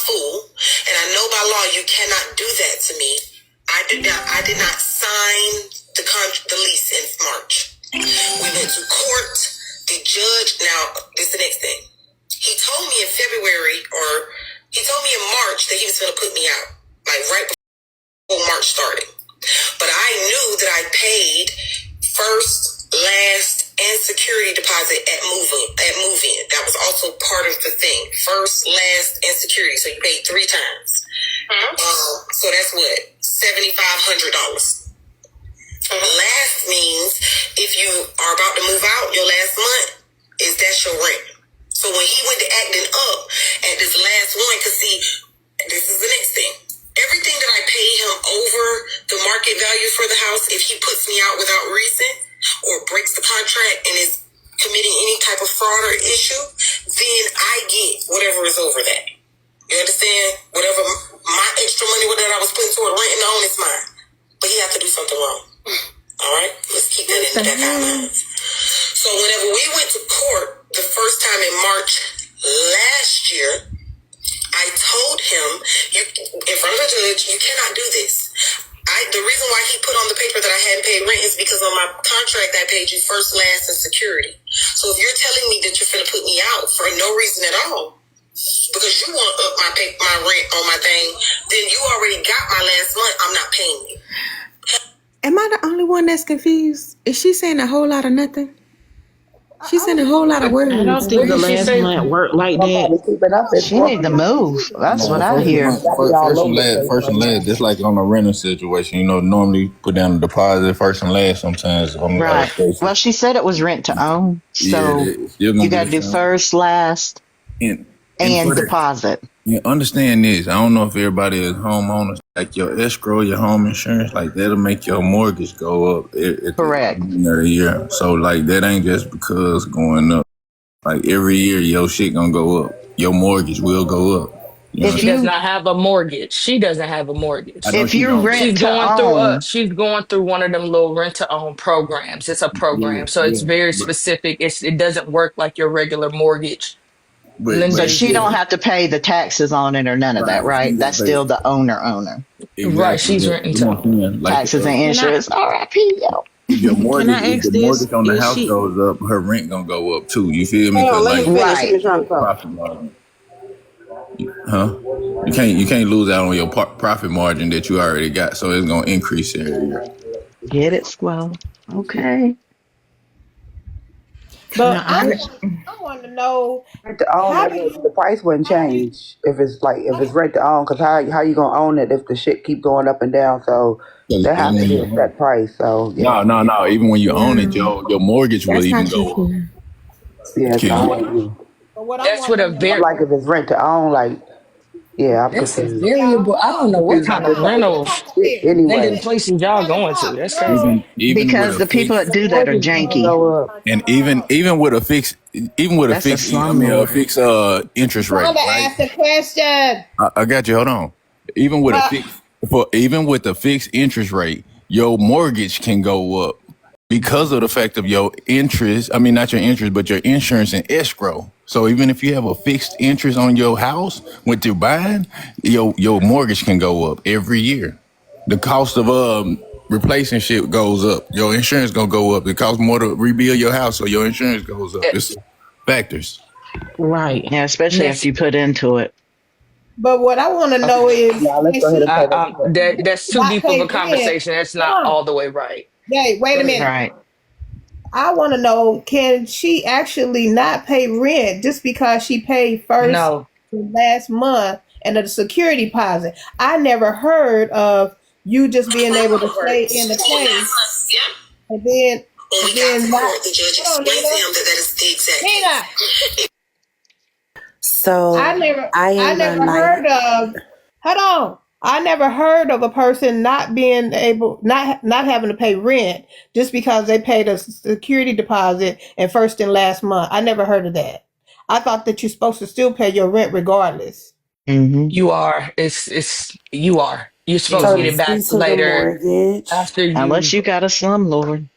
fool, and I know by law you cannot do that to me. I did not sign the lease in March. We went to court. The judge, now this is the next thing. He told me in February, or he told me in March that he was going to put me out, like right before March started. But I knew that I paid first, last, and security deposit at move-in. That was also part of the thing. First, last, and security. So you paid 3 times. So that's what? $7,500. Last means if you are about to move out, your last month that's your rent. So when he went to acting up at this last one, because see, this is the next thing. Everything that I pay him over the market value for the house, if he puts me out without reason or breaks the contract and is committing any type of fraud or issue, then I get whatever is over that. You understand? Whatever my extra money that I was putting toward renting on is mine. But he had to do something wrong. All right? Let's keep that in the back of our minds. So whenever we went to court the first time in March last year, I told him, in front of the judge, you cannot do this. The reason why he put on the paper that I hadn't paid rent is because on my contract I paid you first, last, and security. So if you're telling me that you're finna put me out for no reason at all, because you want up my rent on my thing, then you already got my last month. I'm not paying you. Am I the only one that's confused? Is she saying a whole lot of nothing? She's saying a whole lot of words. I don't think the last month worked like that. She need to move. That's what I hear. First and last, just like on a renting situation, normally put down the deposit first and last sometimes. Right. Well, she said it was rent to own. So you got to do first, last, and deposit. You understand this. I don't know if everybody is homeowners. Like your escrow, your home insurance, like that'll make your mortgage go up. Correct. Every year. So like that ain't just because going up. Like every year your shit gonna go up. Your mortgage will go up. She does not have a mortgage. She doesn't have a mortgage. If you rent to own, she's going through one of them little rent to own programs. It's a program, so it's very specific. It doesn't work like your regular mortgage. But she don't have to pay the taxes on it or none of that, right? That's still the owner. Exactly. Right, she's renting to own. Taxes and insurance. R.I.P. yo. Your mortgage, if the mortgage on the house goes up, her rent gonna go up too. You feel me? Profit margin. Huh? You can't lose out on your profit margin that you already got, so it's gonna increase every year. Get it, Squall? Okay. But I want to know rent to own, the price wouldn't change if it's rent to own, because how you gonna own it if the shit keep going up and down? So that has to be that price. So yeah. No. Even when you own it, your mortgage will even go up. Yeah, that's what a very like if it's rent to own, like yeah. That's a variable. I don't know what kind of rental negative places y'all going to. That's crazy. Because the people that do that are janky. And even with a fixed interest rate. Right? Ask the question. I got you. Hold on. Even with a fixed interest rate, your mortgage can go up because of the fact of your interest. I mean, not your interest, but your insurance and escrow. So even if you have a fixed interest on your house, what you're buying, your mortgage can go up every year. The cost of replacing shit goes up. Your insurance gonna go up. It costs more to rebuild your house, so your insurance goes up. It's factors. Right. Yeah, especially if you put into it. But what I want to know is, that's too deep of a conversation. That's not all the way right. Hey, wait a minute. Right. I want to know, can she actually not pay rent just because she paid first last month and a security deposit? I never heard of you just being able to stay in the place and then not. The judge explained to him that is the exact. So I never heard of. Hold on. I never heard of a person not being able, not having to pay rent just because they paid a security deposit and first and last month. I never heard of that. I thought that you're supposed to still pay your rent regardless. Mm-hmm. You are. You are. You're supposed to get it back later after you. Unless you got a slumlord.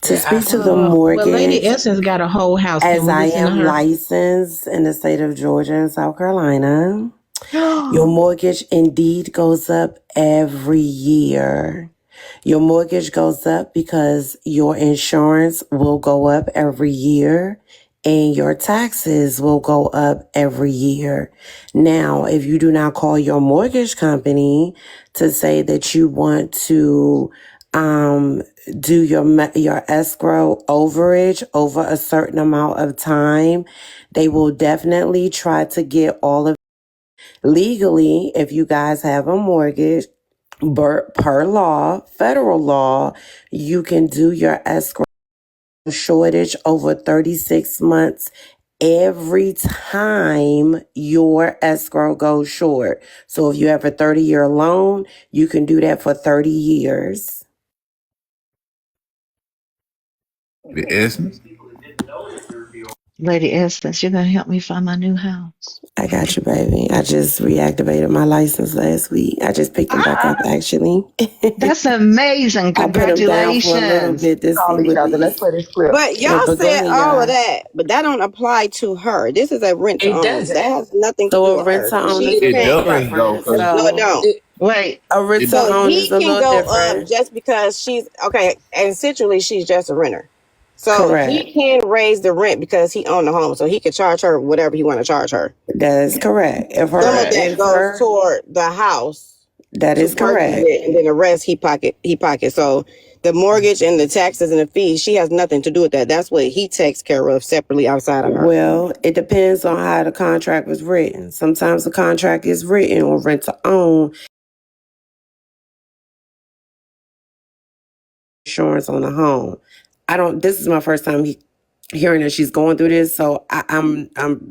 To speak to the mortgage. Well, Lady Essence got a whole house. As I am licensed in the state of Georgia and South Carolina. Your mortgage indeed goes up every year. Your mortgage goes up because your insurance will go up every year and your taxes will go up every year. Now, if you do not call your mortgage company to say that you want to do your escrow overage over a certain amount of time, they will definitely try to get all of legally. If you guys have a mortgage, per law, federal law, you can do your escrow shortage over 36 months every time your escrow goes short. So if you have a 30-year loan, you can do that for 30 years. The essence. Lady Essence, you're going to help me find my new house. I got you, baby. I just reactivated my license last week. I just picked him back up, actually. That's amazing. I put him down for a little Congratulations. bit to Call see each what other. Let's these. play this clip. But y'all But go said ahead, all of y'all. that, but that don't apply to her. This is a rent to It own. That doesn't. has nothing to So do a with her. rent to own is She's a It little paying. does though, different. because No, it So don't. It, Wait, a rent to So own is he a can little go up different. just because she's okay, and essentially she's just a renter. So Correct. he can raise the rent because he owned the home. So he can charge her whatever he want to charge her. That is correct. If Some of her, that if goes her, toward the house that to is purchase correct. it, and then the rest he pocket. So the mortgage and the taxes and the fees, she has nothing to do with that. That's what he takes care of separately outside of her. Well, it depends on how the contract was written. Sometimes the contract is written on rent to own insurance on the home. This is my first time hearing that she's going through this, so I'm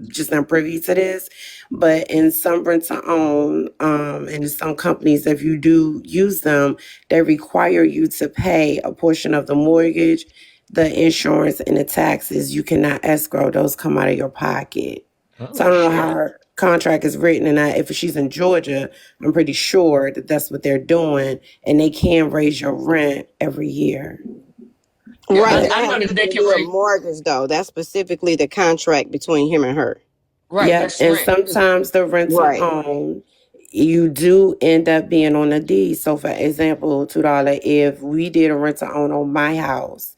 just not privy to this. But in some rent to own, and in some companies, if you do use them, they require you to pay a portion of the mortgage, the insurance, and the taxes. You cannot escrow; those come out of your pocket. So I oh don't know how shit. her contract is written, and if she's in Georgia, I'm pretty sure that that's what they're doing, and they can raise your rent every year. Yeah, Right, But and I that know has that nothing they to can do with raise. mortgage though. That's specifically the contract between him and her. Right, yep, that's and rent. sometimes the rent to Right. own, you do end up being on a deed. So, for example, $2, if we did a rent to own on my house,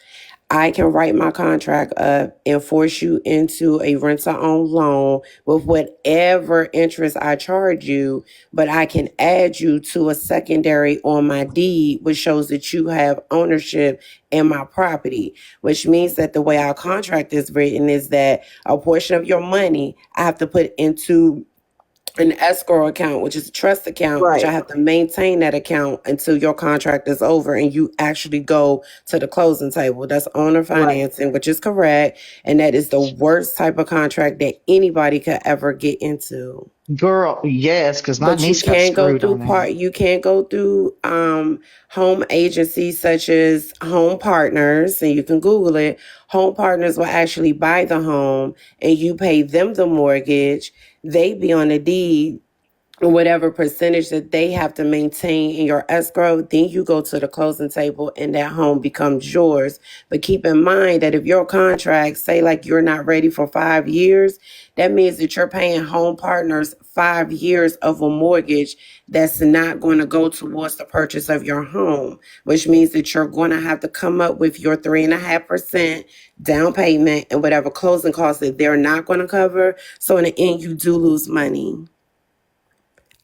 I can write my contract up and force you into a rent to own loan with whatever interest I charge you, but I can add you to a secondary on my deed, which shows that you have ownership in my property, which means that the way our contract is written is that a portion of your money I have to put into an escrow account, which is a trust account, which I Right. have to maintain that account until your contract is over and you actually go to the closing table. That's owner Right. financing, which is correct. And that is the worst type of contract that anybody could ever get into. girl, yes, because my But niece got screwed on that. you can't go through home agencies such as Home Partners, and you can Google it. Home Partners will actually buy the home and you pay them the mortgage. They be on the deed, whatever percentage that they have to maintain in your escrow, then you go to the closing table and that home becomes yours. But keep in mind that if your contract say like you're not ready for 5 years, that means that you're paying Home Partners 5 years of a mortgage that's not going to go towards the purchase of your home, which means that you're going to have to come up with your 3.5% down payment and whatever closing costs that they're not going to cover. So in the end, you do lose money.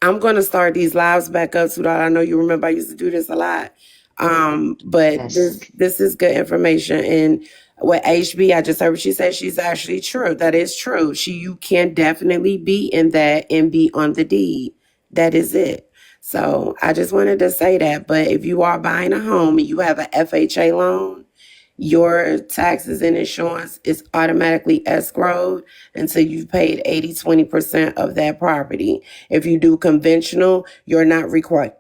I'm going to start these lives back up, Sudal. I know you remember I used to do this a lot. But Yes. this is good information. And with HB, I just heard what she said. She's actually true. That is true. You can definitely be in that and be on the deed. That is it. So I just wanted to say that. But if you are buying a home and you have an FHA loan, your taxes and insurance is automatically escrowed until you've paid 20% of that property. If you do conventional, you're not required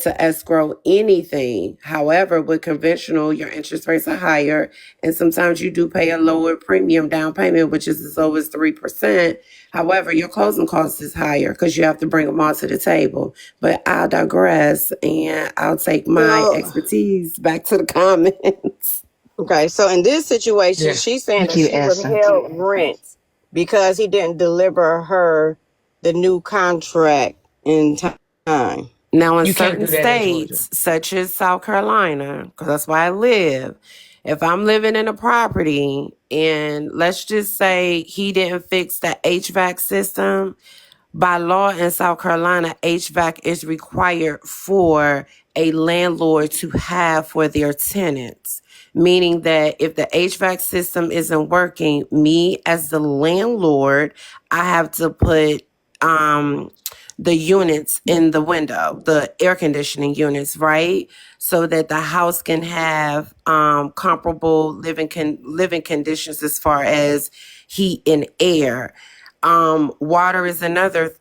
to escrow anything. However, with conventional, your interest rates are higher, and sometimes you do pay a lower premium down payment, which is as low as 3%. However, your closing cost is higher because you have to bring them all to the table. But I'll digress, and I'll take my So expertise back to the comments. okay, so in this situation, Yeah. she's saying Thank that you, she Essence. withheld rent because he didn't deliver her the new contract in time. Now, in You can't certain do that in Georgia. states, such as South Carolina, because that's where I live, if I'm living in a property and let's just say he didn't fix the HVAC system, by law in South Carolina, HVAC is required for a landlord to have for their tenants. Meaning that if the HVAC system isn't working, me as the landlord, I have to put the units in the window, the air conditioning units, right? So that the house can have comparable living conditions as far as heat and air. Water is another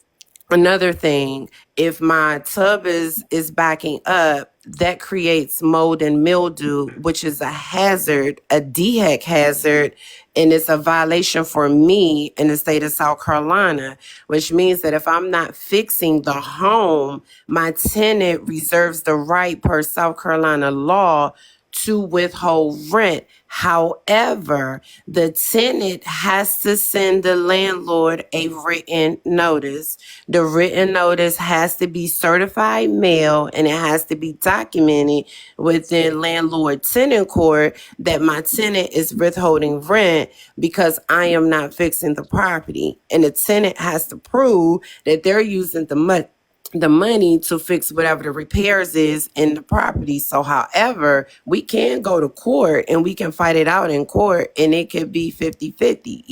thing. If my tub is backing up, that creates mold and mildew, which is a hazard, a DHEC hazard, and it's a violation for me in the state of South Carolina, which means that if I'm not fixing the home, my tenant reserves the right per South Carolina law to withhold rent. However, the tenant has to send the landlord a written notice. The written notice has to be certified mail and it has to be documented within landlord tenant court that my tenant is withholding rent because I am not fixing the property. And the tenant has to prove that they're using the money to fix whatever the repairs is in the property. So however, we can go to court and we can fight it out in court and it could be 50-50.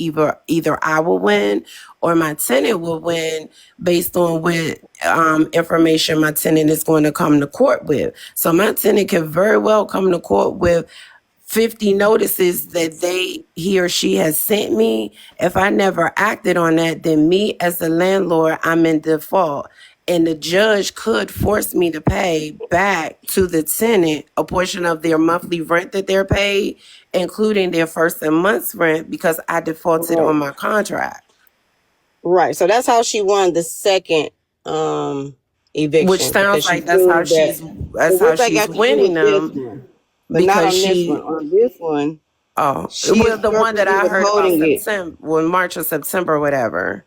Either I will win or my tenant will win based on what information my tenant is going to come to court with. So my tenant can very well come to court with 50 notices that he or she has sent me. If I never acted on that, then me as the landlord, I'm in default. And the judge could force me to pay back to the tenant a portion of their monthly rent that they're paid, including their first and month's rent, because I defaulted on my contract. Right. So that's how she won the second eviction. Which sounds like that's how she's winning them. But not on this one. On this one, well, the one that I heard about September, March or September, or whatever.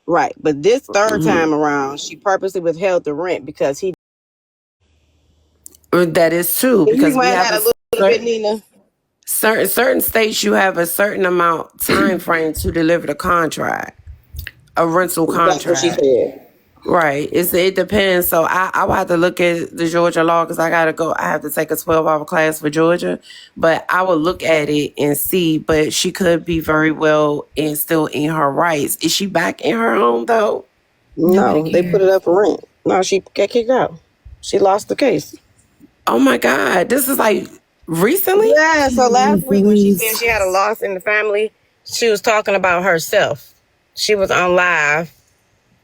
Right, but this third time around, she purposely withheld the rent because he. That is true because we have a little bit, Nina. Certain states you have a certain amount time frame to deliver the contract, a rental contract. That's what she said. Right. It depends. So I will have to look at the Georgia law because I have to take a 12-hour class for Georgia. But I will look at it and see. But she could be very well and still in her rights. Is she back in her home though? No, they put it up for rent. No, she got kicked out. She lost the case. Oh my God. This is like recently? Yeah, so last week when she said she had a loss in the family, she was talking about herself. She was on live.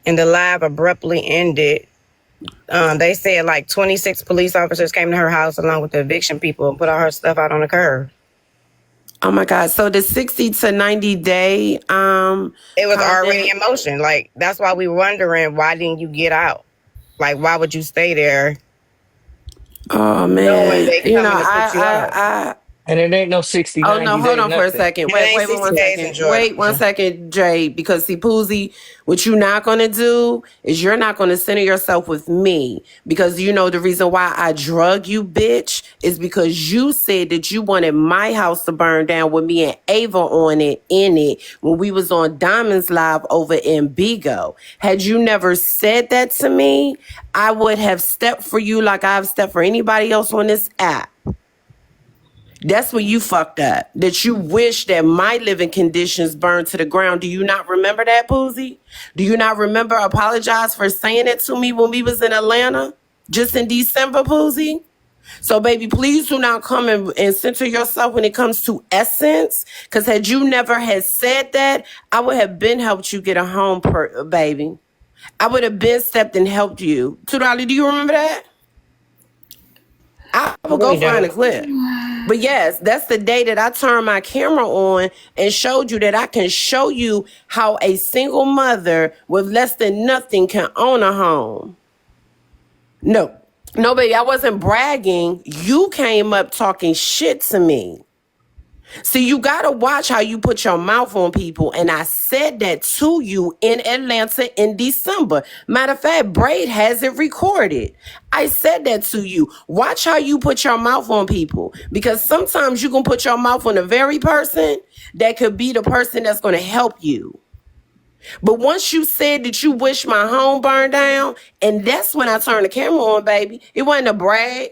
And the live abruptly ended. They said like 26 police officers came to her house along with the eviction people and put all her stuff out on the curb. Oh my God. So the 60 to 90 day it was already in motion. Like that's why we were wondering, why didn't you get out? Like why would you stay there? Oh man. And it ain't no 60, 90 Oh, no, hold on for a second. Wait 1 second. Wait 1 second, Jay, because see, Poozy, what you're not going to do is you're not going to center yourself with me because you know the reason why I drug you, bitch, is because you said that you wanted my house to burn down with me and Ava on it, in it, when we was on Diamonds Live over in Bigo. Had you never said that to me, I would have stepped for you like I've stepped for anybody else on this app. That's where you fucked up. That you wish that my living conditions burned to the ground. Do you not remember that, Poozy? Do you not remember apologize for saying it to me when we was in Atlanta? Just in December, Poozy? So, baby, please do not come and center yourself when it comes to essence. Because had you never had said that, I would have been helped you get a home, baby. I would have been stepped and helped you. $2, do you remember that? I will go find a clip. But yes, that's the day that I turned my camera on and showed you that I can show you how a single mother with less than nothing can own a home. No, baby, I wasn't bragging. You came up talking shit to me. See, you got to watch how you put your mouth on people. And I said that to you in Atlanta in December. Matter of fact, Braid has it recorded. I said that to you. Watch how you put your mouth on people. Because sometimes you can put your mouth on the very person that could be the person that's going to help you. But once you said that you wish my home burned down, and that's when I turned the camera on, baby. It wasn't a brag.